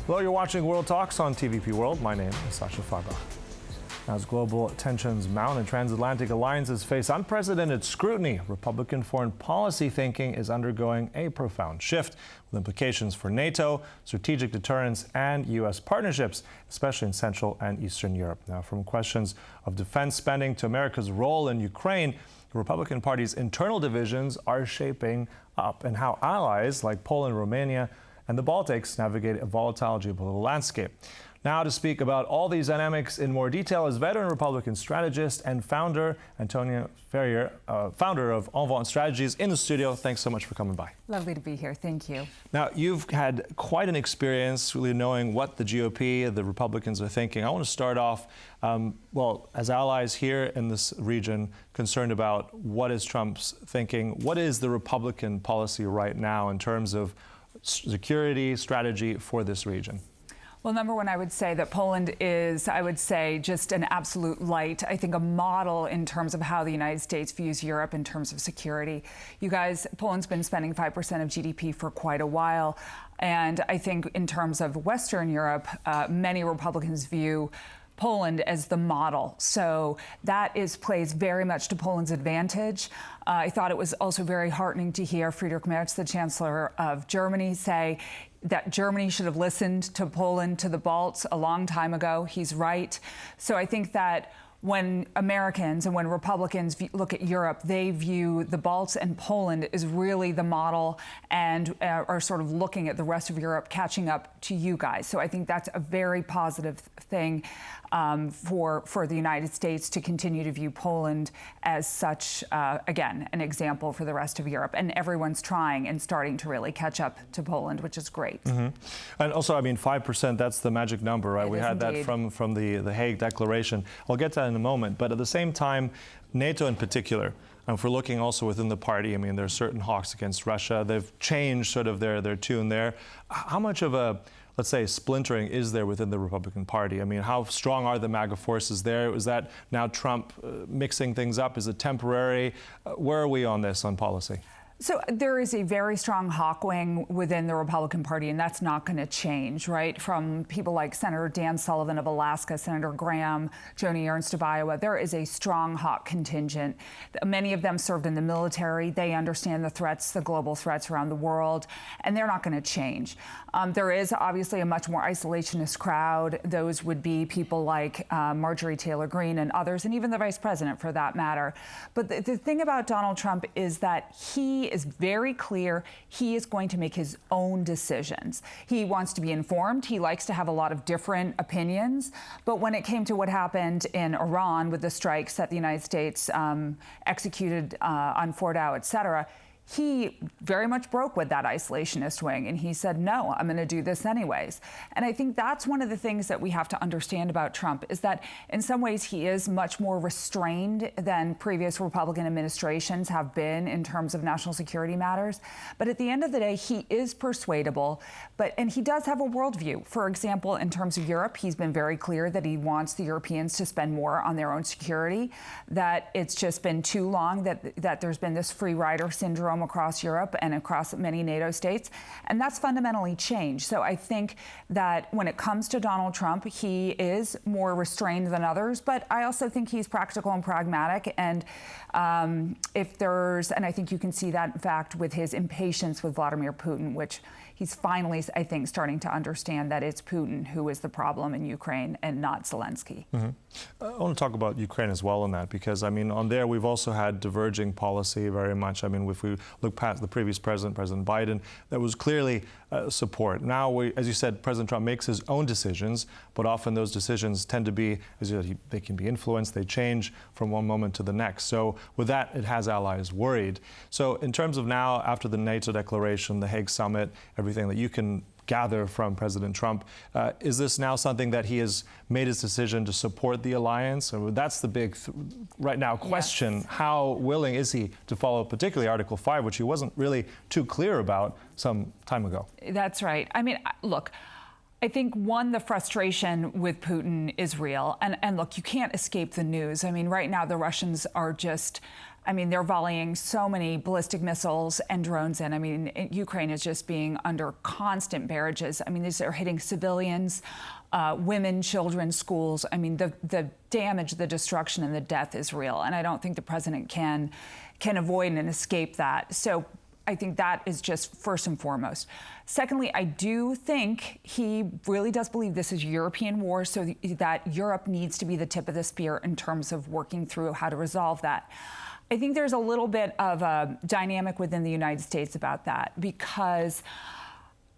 Hello, you're watching World Talks on TVP World. My name is Sasha Farba. As global tensions mount and transatlantic alliances face unprecedented scrutiny, Republican foreign policy thinking is undergoing a profound shift with implications for NATO, strategic deterrence, and U.S. partnerships, especially in Central and Eastern Europe. Now, from questions of defense spending to America's role in Ukraine, the Republican Party's internal divisions are shaping up, and how allies like Poland, Romania, and the Baltics navigate a volatile geopolitical landscape. Now, to speak about all these dynamics in more detail is veteran Republican strategist and founder Antonia Ferrier, founder of Envoy Strategies, in the studio. Thanks so much for coming by. Lovely to be here. Thank you. Now, you've had quite an experience really knowing what the GOP, the Republicans are thinking. I want to start off, well, as allies here in this region, concerned about what is Trump's thinking. What is the Republican policy right now in terms of security strategy for this region? Well, number one, I would say that Poland is, I would say, just an absolute light. I think a model in terms of how the United States views Europe in terms of security. You guys, Poland's been spending 5% of GDP for quite a while. And I think in terms of Western Europe, many Republicans view Poland as the model. So that plays very much to Poland's advantage. I thought it was also very heartening to hear Friedrich Merz, the Chancellor of Germany, say that Germany should have listened to Poland, to the Balts a long time ago. He's right. So I think that when Americans and when Republicans look at Europe, they view the Balts and Poland as really the model and are sort of looking at the rest of Europe catching up to you guys. So I think that's a very positive thing for the United States to continue to view Poland as such, again, an example for the rest of Europe. And everyone's trying and starting to really catch up to Poland, which is great. Mm-hmm. And also, I mean, 5%, that's the magic number, right? We had that from the Hague Declaration. I'll get to that in a moment. But at the same time, NATO in particular, and if we're looking also within the party, I mean, there are certain hawks against Russia. They've changed sort of their tune there. How much of a, let's say, splintering is there within the Republican Party? I mean, how strong are the MAGA forces there? Is that now Trump mixing things up? Is it temporary? Where are we on this, on policy? So there is a very strong hawk wing within the Republican Party, and that's not going to change, right? From people like Senator Dan Sullivan of Alaska, Senator Graham, Joni Ernst of Iowa, there is a strong hawk contingent. Many of them served in the military. They understand the threats, the global threats around the world, and they're not going to change. There is obviously a much more isolationist crowd. Those would be people like Marjorie Taylor Greene and others, and even the vice president for that matter. But the thing about Donald Trump is that he is very clear he is going to make his own decisions. He wants to be informed. He likes to have a lot of different opinions. But when it came to what happened in Iran with the strikes that the United States executed on Fordow, et cetera, he very much broke with that isolationist wing, and he said, no, I'm going to do this anyways. And I think that's one of the things that we have to understand about Trump, is that in some ways he is much more restrained than previous Republican administrations have been in terms of national security matters. But at the end of the day, he is persuadable, and he does have a worldview. For example, in terms of Europe, he's been very clear that he wants the Europeans to spend more on their own security, that it's just been too long that there's been this free rider syndrome across Europe and across many NATO states, and that's fundamentally changed. So I think that when it comes to Donald Trump, he is more restrained than others, but I also think he's practical and pragmatic, and and I think you can see that, in fact, with his impatience with Vladimir Putin, which he's finally, I think, starting to understand that it's Putin who is the problem in Ukraine and not Zelensky. Mm-hmm. I want to talk about Ukraine as well on that, because, I mean, on there we've also had diverging policy very much. I mean, if we look past the previous president, President Biden, there was clearly support. Now, as you said, President Trump makes his own decisions, but often those decisions tend to be, as you said, they can be influenced, they change from one moment to the next. So with that, it has allies worried. So in terms of now, after the NATO declaration, the Hague summit, everything that you can gather from President Trump, is this now something that he has made his decision to support the alliance? And that's the big, right now, question. Yes. How willing is he to follow particularly Article 5, which he wasn't really too clear about some time ago? That's right. I mean, look, I think, one, the frustration with Putin is real. And look, you can't escape the news. I mean, right now, the Russians are just, they're volleying so many ballistic missiles and drones in. Ukraine is just being under constant barrages. These are hitting civilians, women, children, schools. The damage, the destruction, and the death is real. And I don't think the president can avoid and escape that. So I think that is just first and foremost. Secondly, I do think he really does believe this is a European war, so that Europe needs to be the tip of the spear in terms of working through how to resolve that. I think there's a little bit of a dynamic within the United States about that, because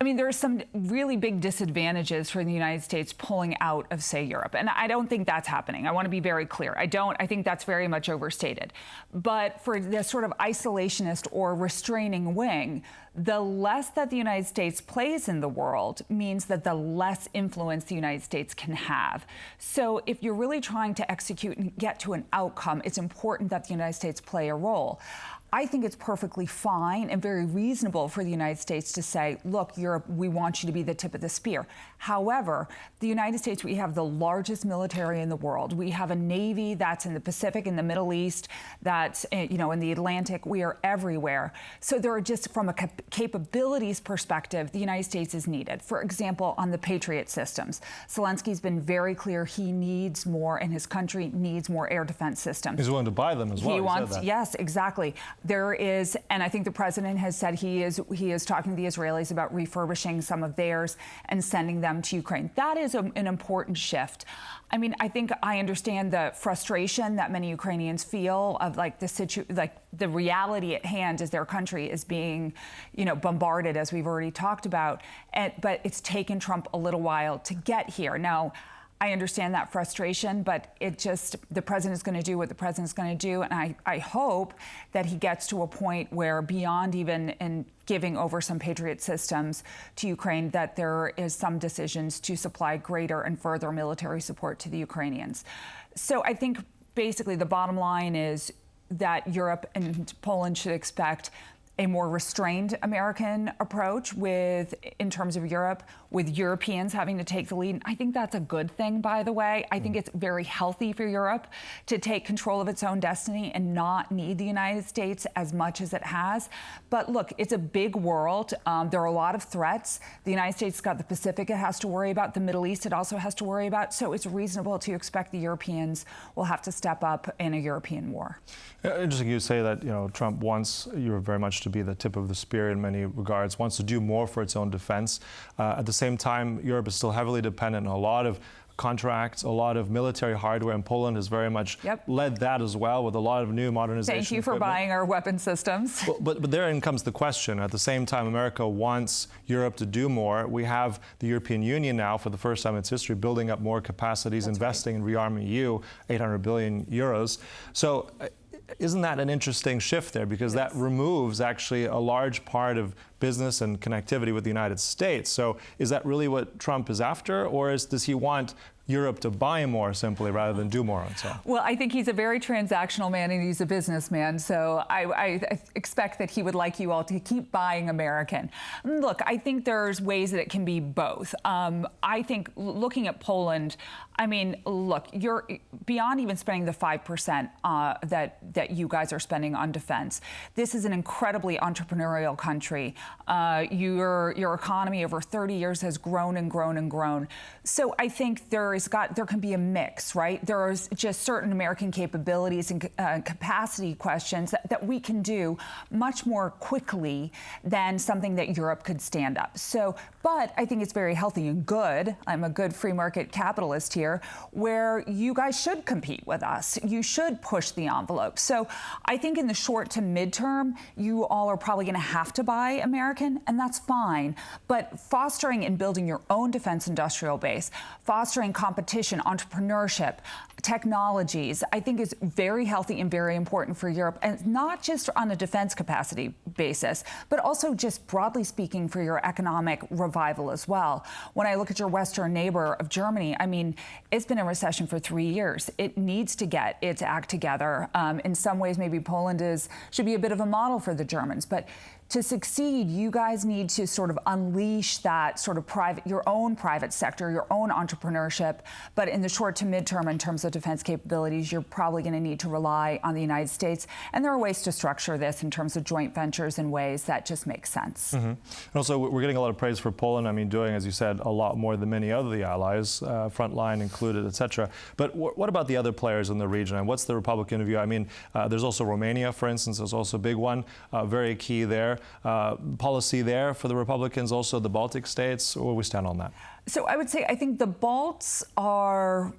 there are some really big disadvantages for the United States pulling out of, say, Europe. And I don't think that's happening. I want to be very clear. I think that's very much overstated. But for the sort of isolationist or restraining wing, the less that the United States plays in the world means that the less influence the United States can have. So if you're really trying to execute and get to an outcome, it's important that the United States play a role. I think it's perfectly fine and very reasonable for the United States to say, look, Europe, we want you to be the tip of the spear. However, the United States, we have the largest military in the world. We have a Navy that's in the Pacific, in the Middle East, that's in the Atlantic. We are everywhere. So there are just, from a capabilities perspective, the United States is needed. For example, on the Patriot systems, Zelensky's been very clear he needs more, and his country needs more air defense systems. He's willing to buy them as well. He wants, yes, exactly. There is, and I think the president has said he is talking to the Israelis about refurbishing some of theirs and sending them to Ukraine. That is an important shift. I think I understand the frustration that many Ukrainians feel of the reality at hand as their country is being, bombarded, as we've already talked about. But it's taken Trump a little while to get here. Now, I understand that frustration, but the president is going to do what the president's going to do. And I hope that he gets to a point where, beyond even in giving over some Patriot systems to Ukraine, that there is some decisions to supply greater and further military support to the Ukrainians. So I think basically the bottom line is that Europe and Poland should expect a more restrained American approach in terms of Europe, with Europeans having to take the lead. I think that's a good thing, by the way. I think it's very healthy for Europe to take control of its own destiny and not need the United States as much as it has. But look, it's a big world. There are a lot of threats. The United States got the Pacific it has to worry about. The Middle East it also has to worry about. So it's reasonable to expect the Europeans will have to step up in a European war. Interesting you say that, Trump wants Europe very much to be the tip of the spear in many regards, wants to do more for its own defense. At the same time, Europe is still heavily dependent on a lot of contracts, a lot of military hardware, and Poland has very much led that as well, with a lot of new modernization. Thank you for buying our weapon systems. But therein comes the question. At the same time, America wants Europe to do more. We have the European Union now, for the first time in its history, building up more capacities, investing in rearming EU, 800 billion euros. So isn't that an interesting shift there? Because that removes actually a large part of business and connectivity with the United States. So is that really what Trump is after, or does he want Europe to buy more simply rather than do more on its own? Well, I think he's a very transactional man and he's a businessman. So I expect that he would like you all to keep buying American. Look, I think there's ways that it can be both. I think looking at Poland, look, you're beyond even spending the 5% that you guys are spending on defense. This is an incredibly entrepreneurial country. Your economy over 30 years has grown and grown and grown. So I think there can be a mix, right? There are just certain American capabilities and capacity questions that we can do much more quickly than something that Europe could stand up. So, but I think it's very healthy and good. I'm a good free market capitalist here, where you guys should compete with us. You should push the envelope. So I think in the short to midterm, you all are probably going to have to buy American, and that's fine. But fostering and building your own defense industrial base, fostering competition, entrepreneurship, technologies, I think is very healthy and very important for Europe, and not just on a defense capacity basis, but also just broadly speaking for your economic revival as well. When I look at your Western neighbor of Germany, it's been in recession for 3 years. It needs to get its act together. In some ways, maybe Poland should be a bit of a model for the Germans, but to succeed, you guys need to sort of unleash that sort of your own private sector, your own entrepreneurship. But in the short to midterm, in terms of defense capabilities, you're probably going to need to rely on the United States. And there are ways to structure this in terms of joint ventures in ways that just make sense. Mm-hmm. And also, we're getting a lot of praise for Poland. I mean, doing, as you said, a lot more than many other the allies, frontline included, et cetera. But what about the other players in the region? And what's the Republican view? I mean, there's also Romania, for instance. There's also a big one, very key there. Policy there for the Republicans, also the Baltic states. Where we stand on that? So I would say I think the Balts are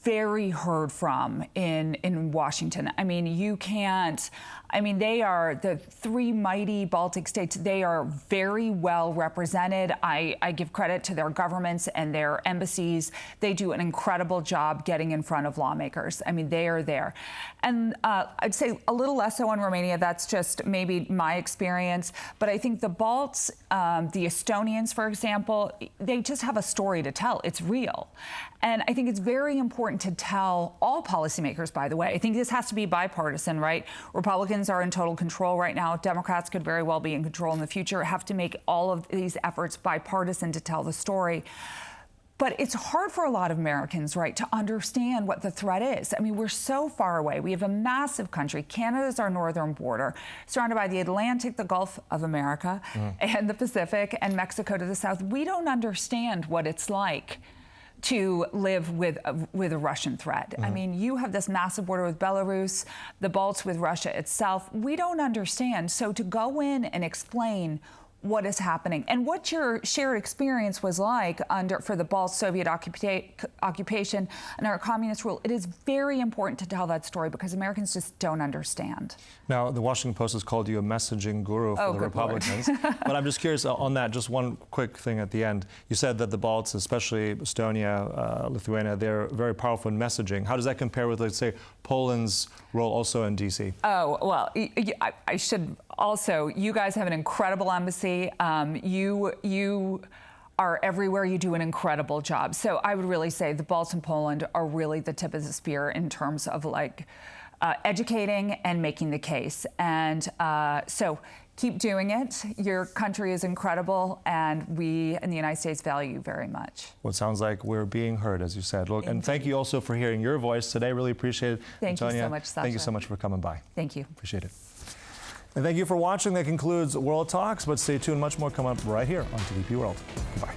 very heard from in Washington. I mean, they are the three mighty Baltic states. They are very well represented. I give credit to their governments and their embassies. They do an incredible job getting in front of lawmakers. I mean, they are there. And I'd say a little less so on Romania. That's just maybe my experience. But I think the Balts, the Estonians, for example, they just have a story to tell. It's real. And I think it's very important to tell all policymakers, by the way. I think this has to be bipartisan, right? Republicans are in total control right now. Democrats could very well be in control in the future, have to make all of these efforts bipartisan to tell the story. But it's hard for a lot of Americans, right, to understand what the threat is. I mean, we're so far away. We have a massive country. Canada's our northern border, surrounded by the Atlantic, the Gulf of America, and the Pacific, and Mexico to the south. We don't understand what it's like to live with a Russian threat. I mean, you have this massive border with Belarus, the Balts with Russia itself. We don't understand. So to go in and explain what is happening and what your shared experience was like for the Balts Soviet occupation and our communist rule, it is very important to tell that story because Americans just don't understand. Now, the Washington Post has called you a messaging guru for the Republicans. But I'm just curious on that, just one quick thing at the end. You said that the Balts, especially Estonia, Lithuania, they're very powerful in messaging. How does that compare with, let's say, Poland's role also in D.C.? Oh, well, I should also, you guys have an incredible embassy. You are everywhere. You do an incredible job. So I would really say the Balts and Poland are really the tip of the spear in terms of educating and making the case. And so keep doing it. Your country is incredible, and we in the United States value you very much. Well, it sounds like we're being heard, as you said. Look, and thank you also for hearing your voice today. Really appreciate it. Thank Antonia, you so much, Sasha. Thank you so much for coming by. Thank you. Appreciate it. And thank you for watching. That concludes World Talks, but stay tuned. Much more come up right here on TVP World. Goodbye.